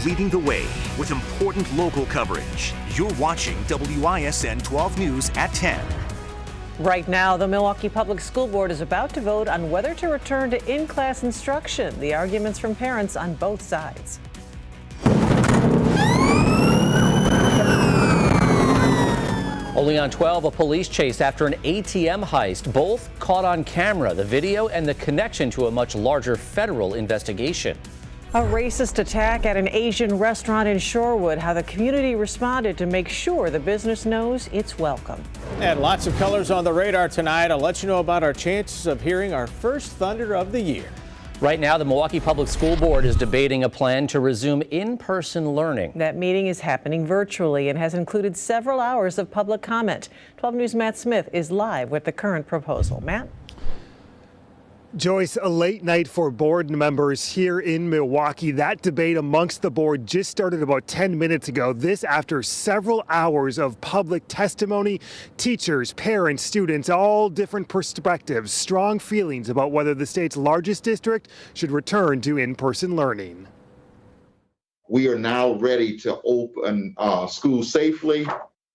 leading the way with important local coverage. You're watching WISN 12 News at 10. Right now, the Milwaukee Public School Board is about to vote on whether to return to in-class instruction. The arguments from parents on both sides. Only on 12, a police chase after an ATM heist, both caught on camera. The video and the connection to a much larger federal investigation. A racist attack at an Asian restaurant in Shorewood. How the community responded to make sure the business knows it's welcome. And lots of colors on the radar tonight. I'll let you know about our chances of hearing our first thunder of the year. Right now, the Milwaukee Public School Board is debating a plan to resume in-person learning. That meeting is happening virtually and has included several hours of public comment. 12 News' Matt Smith is live with the current proposal. Matt? Joyce, a late night for board members here in Milwaukee. That debate amongst the board just started about 10 minutes ago. This after several hours of public testimony, teachers, parents, students, all different perspectives, strong feelings about whether the state's largest district should return to in-person learning. We are now ready to open schools safely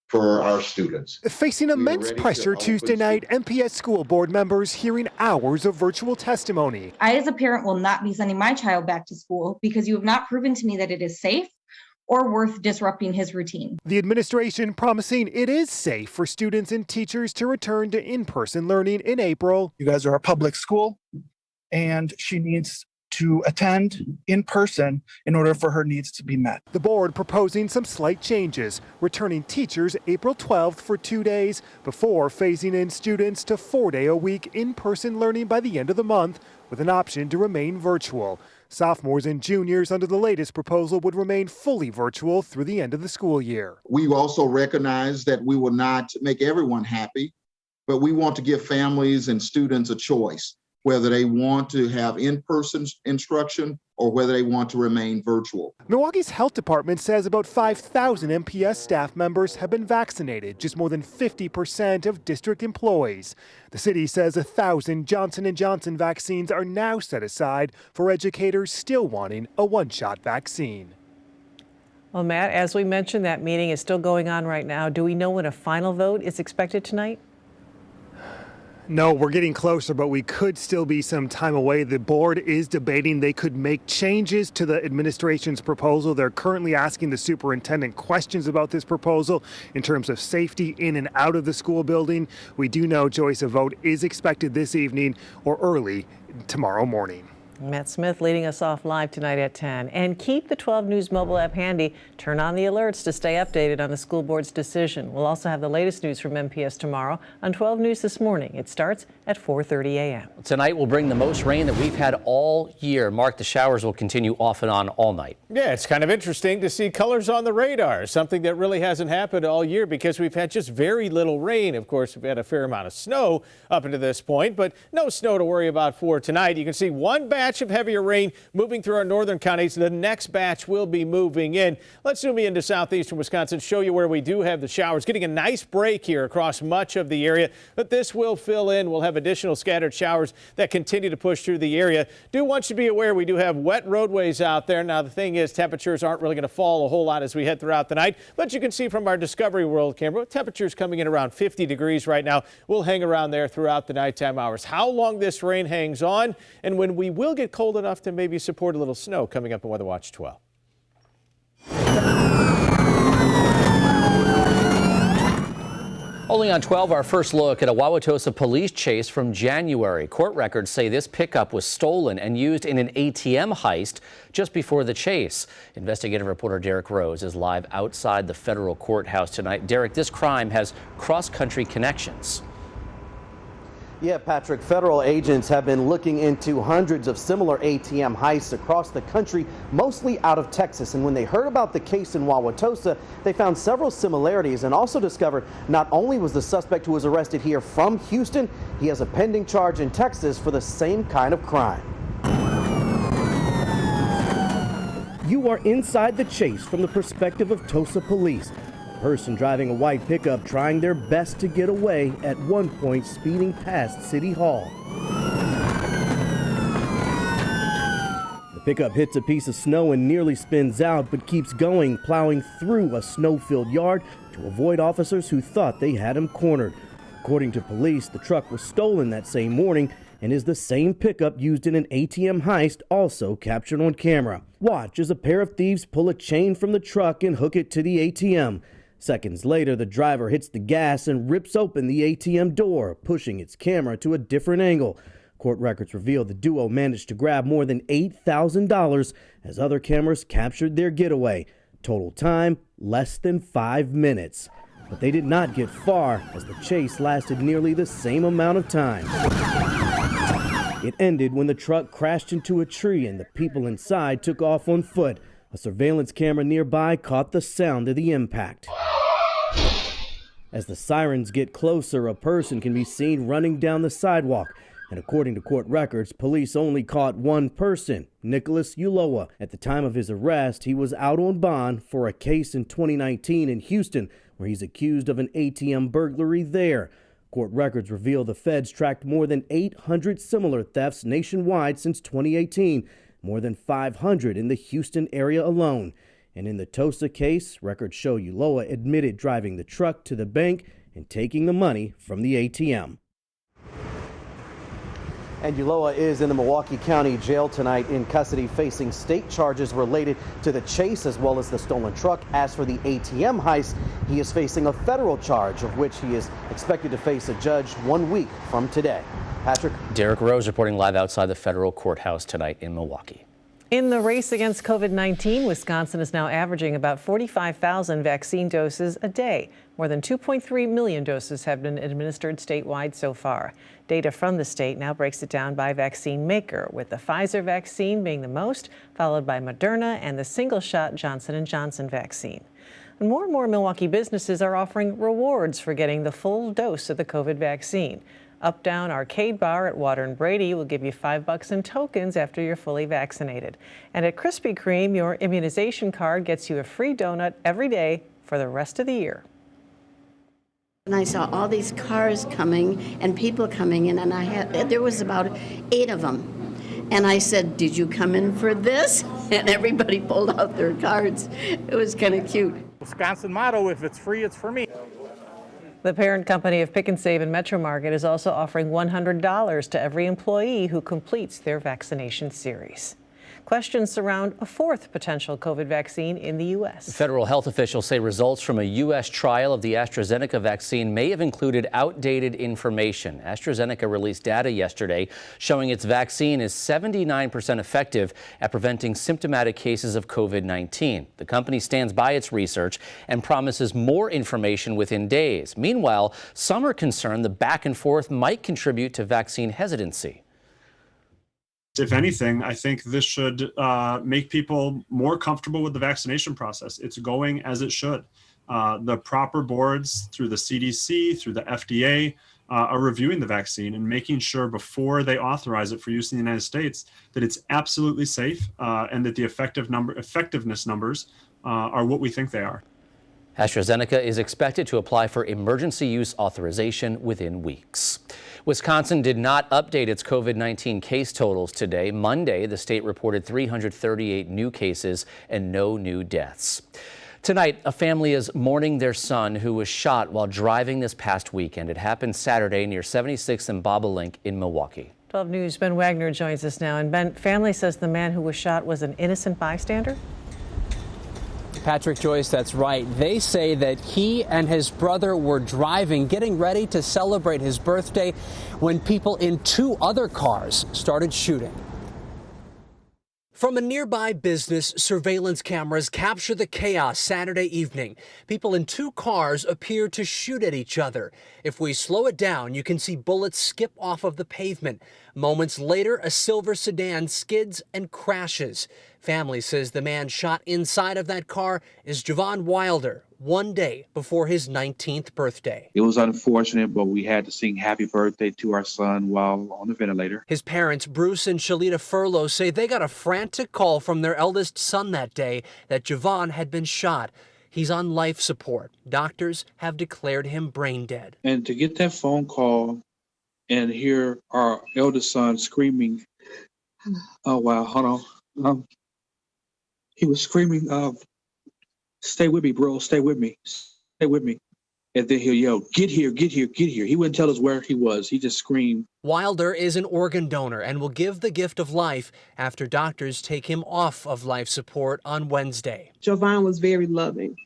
for our students. Facing immense pressure Tuesday night, MPS school board members hearing hours of virtual testimony. I, as a parent, will not be sending my child back to school because you have not proven to me that it is safe or worth disrupting his routine. The administration promising it is safe for students and teachers to return to in-person learning in April. You guys are a public school, and she needs to attend in person in order for her needs to be met. The board proposing some slight changes, returning teachers April 12th for 2 days before phasing in students to 4-day-a-week in-person learning by the end of the month, with an option to remain virtual. Sophomores and juniors under the latest proposal would remain fully virtual through the end of the school year. We also recognize that we will not make everyone happy, but we want to give families and students a choice, whether they want to have in-person instruction or whether they want to remain virtual. Milwaukee's health department says about 5,000 MPS staff members have been vaccinated, just more than 50% of district employees. The city says 1,000 Johnson & Johnson vaccines are now set aside for educators still wanting a one-shot vaccine. Well, Matt, as we mentioned, that meeting is still going on right now. Do we know when a final vote is expected tonight? No, we're getting closer, but we could still be some time away. The board is debating they could make changes to the administration's proposal. They're currently asking the superintendent questions about this proposal in terms of safety in and out of the school building. We do know, Joyce, a vote is expected this evening or early tomorrow morning. Matt Smith leading us off live tonight at 10. And keep the 12 News mobile app handy. Turn on the alerts to stay updated on the school board's decision. We'll also have the latest news from MPS tomorrow on 12 News this morning. It starts at 4:30 a.m. Tonight will bring the most rain that we've had all year. Mark, the showers will continue off and on all night. Yeah, it's kind of interesting to see colors on the radar, something that really hasn't happened all year because we've had just very little rain. Of course, we've had a fair amount of snow up until this point, but no snow to worry about for tonight. You can see one batch of heavier rain moving through our northern counties. The next batch will be moving in. Let's zoom into southeastern Wisconsin, show you where we do have the showers. Getting a nice break here across much of the area, but this will fill in. We'll have additional scattered showers that continue to push through the area. Do want you to be aware we do have wet roadways out there. Now, the thing is, temperatures aren't really going to fall a whole lot as we head throughout the night, but you can see from our Discovery World camera, temperatures coming in around 50 degrees right now. We'll hang around there throughout the nighttime hours. How long this rain hangs on and when we will get cold enough to maybe support a little snow coming up on Weather Watch 12. Only on 12, our first look at a Wauwatosa police chase from January. Court records say this pickup was stolen and used in an ATM heist just before the chase. Investigative reporter Derek Rose is live outside the federal courthouse tonight. Derek, this crime has cross-country connections. Yeah, Patrick, federal agents have been looking into hundreds of similar ATM heists across the country, mostly out of Texas. And when they heard about the case in Wauwatosa, they found several similarities and also discovered not only was the suspect who was arrested here from Houston, he has a pending charge in Texas for the same kind of crime. You are inside the chase from the perspective of Tosa police. Person driving a white pickup trying their best to get away, at one point speeding past City Hall. The Pickup hits a piece of snow and nearly spins out, but keeps going, plowing through a snow-filled yard to avoid officers who thought they had him cornered. According to police, the truck was stolen that same morning and is the same pickup used in an ATM heist, also captured on camera. Watch as a pair of thieves pull a chain from the truck and hook it to the ATM. Seconds later, the driver hits the gas and rips open the ATM door, pushing its camera to a different angle. Court records reveal the duo managed to grab more than $8,000 as other cameras captured their getaway. Total time, less than 5 minutes. But they did not get far, as the chase lasted nearly the same amount of time. It ended when the truck crashed into a tree and the people inside took off on foot. A surveillance camera nearby caught the sound of the impact. As the sirens get closer, a person can be seen running down the sidewalk. And according to court records, police only caught one person, Nicholas Uloa. At the time of his arrest, he was out on bond for a case in 2019 in Houston, where he's accused of an ATM burglary there. Court records reveal the feds tracked more than 800 similar thefts nationwide since 2018, more than 500 in the Houston area alone. And in the Tosa case, records show Uloa admitted driving the truck to the bank and taking the money from the ATM. And Uloa is in the Milwaukee County Jail tonight in custody, facing state charges related to the chase as well as the stolen truck. As for the ATM heist, he is facing a federal charge, of which he is expected to face a judge 1 week from today. Patrick? Derek Rose reporting live outside the federal courthouse tonight in Milwaukee. In the race against COVID-19, Wisconsin is now averaging about 45,000 vaccine doses a day. More than 2.3 million doses have been administered statewide so far. Data from the state now breaks it down by vaccine maker, with the Pfizer vaccine being the most, followed by Moderna and the single-shot Johnson & Johnson vaccine. And more Milwaukee businesses are offering rewards for getting the full dose of the COVID vaccine. Up Down Arcade Bar at Water and Brady will give you $5 in tokens after you're fully vaccinated. And at Krispy Kreme, your immunization card gets you a free donut every day for the rest of the year. And I saw all these cars coming and people coming in, and there was about 8 of them. And I said, "Did you come in for this?" And everybody pulled out their cards. It was kind of cute. Wisconsin motto, if it's free, it's for me. The parent company of Pick 'n Save and Metro Market is also offering $100 to every employee who completes their vaccination series. Questions surround a fourth potential COVID vaccine in the U.S. Federal health officials say results from a U.S. trial of the AstraZeneca vaccine may have included outdated information. AstraZeneca released data yesterday showing its vaccine is 79% effective at preventing symptomatic cases of COVID-19. The company stands by its research and promises more information within days. Meanwhile, some are concerned the back and forth might contribute to vaccine hesitancy. If anything, I think this should make people more comfortable with the vaccination process. It's going as it should. The proper boards through the CDC, through the FDA, are reviewing the vaccine and making sure before they authorize it for use in the United States that it's absolutely safe and that the effectiveness numbers are what we think they are. AstraZeneca is expected to apply for emergency use authorization within weeks. Wisconsin did not update its COVID-19 case totals today. Monday, the state reported 338 new cases and no new deaths. Tonight, a family is mourning their son who was shot while driving this past weekend. It happened Saturday near 76th and Bobolink in Milwaukee. 12 News' Ben Wagner joins us now. And Ben, family says the man who was shot was an innocent bystander? Patrick, Joyce, that's right. They say that he and his brother were driving, getting ready to celebrate his birthday, when people in 2 other cars started shooting. From a nearby business, surveillance cameras capture the chaos Saturday evening. People in 2 cars appear to shoot at each other. If we slow it down, you can see bullets skip off of the pavement. Moments later, a silver sedan skids and crashes. Family says the man shot inside of that car is Javon Wilder, 1 day before his 19th birthday. It was unfortunate, but we had to sing happy birthday to our son while on the ventilator. His parents, Bruce and Shalita Furlow, say they got a frantic call from their eldest son that day that Javon had been shot. He's on life support. Doctors have declared him brain dead. And to get that phone call and hear our eldest son screaming, oh, wow, hold on. He was screaming, "Stay with me, bro. Stay with me. Stay with me." And then he'll yell, "Get here, get here, get here." He wouldn't tell us where he was. He just screamed. Wilder is an organ donor and will give the gift of life after doctors take him off of life support on Wednesday. Jovan was very loving,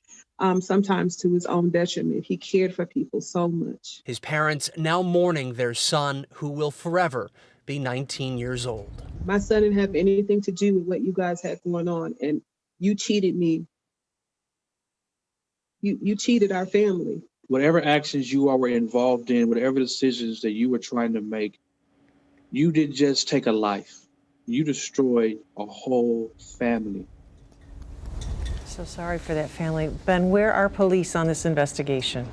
sometimes to his own detriment. He cared for people so much. His parents now mourning their son, who will forever be 19 years old. My son didn't have anything to do with what you guys had going on, and you cheated me. You cheated our family. Whatever actions you all were involved in, whatever decisions that you were trying to make, you didn't just take a life. You destroyed a whole family. So sorry for that family. Ben, where are police on this investigation?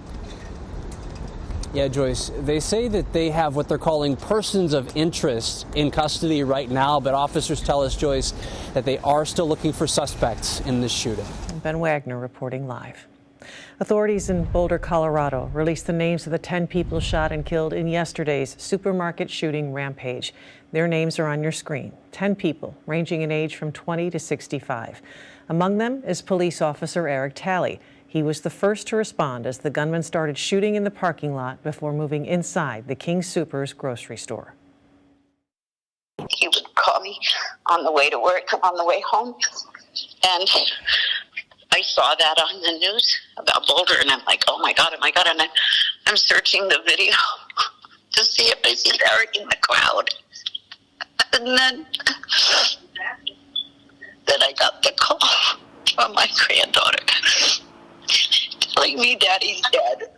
Yeah, Joyce, they say that they have what they're calling persons of interest in custody right now, but officers tell us, Joyce, that they are still looking for suspects in this shooting. Ben Wagner reporting live. Authorities in Boulder, Colorado released the names of the 10 people shot and killed in yesterday's supermarket shooting rampage. Their names are on your screen. 10 people ranging in age from 20 to 65. Among them is police officer Eric Talley. He was the first to respond as the gunman started shooting in the parking lot before moving inside the King Soopers grocery store. He would call me on the way to work, on the way home, and I saw that on the news about Boulder, and I'm like, oh my God, and I'm searching the video to see if I see Eric in the crowd. And then I got the call from my granddaughter telling me Daddy's dead.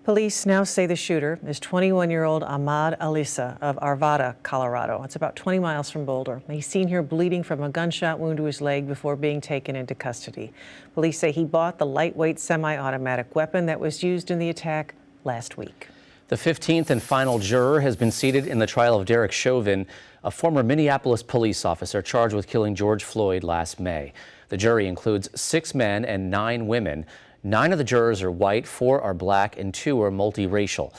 Police now say the shooter is 21-year-old Ahmad Alissa of Arvada, Colorado. It's about 20 miles from Boulder. He's seen here bleeding from a gunshot wound to his leg before being taken into custody. Police say he bought the lightweight semi-automatic weapon that was used in the attack last week. The 15th and final juror has been seated in the trial of Derek Chauvin, a former Minneapolis police officer charged with killing George Floyd last May. The jury includes 6 men and 9 women. 9 of the jurors are white, 4 are black, and 2 are multiracial.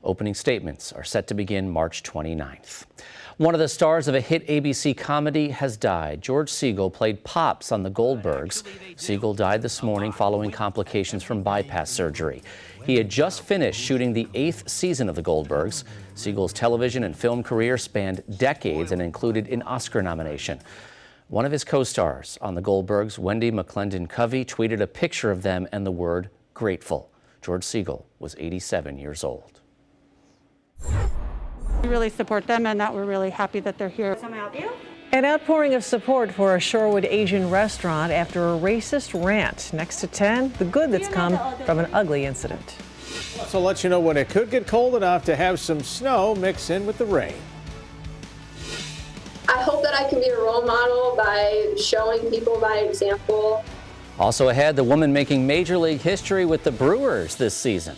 Opening statements are set to begin March 29th. One of the stars of a hit ABC comedy has died. George Segal played Pops on The Goldbergs. Segal died this morning following complications from bypass surgery. He had just finished shooting the 8th season of The Goldbergs. Segal's television and film career spanned decades and included an Oscar nomination. One of his co-stars on The Goldbergs, Wendy McClendon-Covey, tweeted a picture of them and the word grateful. George Segal was 87 years old. We really support them, and that we're really happy that they're here. An outpouring of support for a Shorewood Asian restaurant after a racist rant. Next to 10, the good that's come from an ugly incident. So let you know when it could get cold enough to have some snow mix in with the rain. I hope that I can be a role model by showing people by example. Also ahead, the woman making Major League history with the Brewers this season.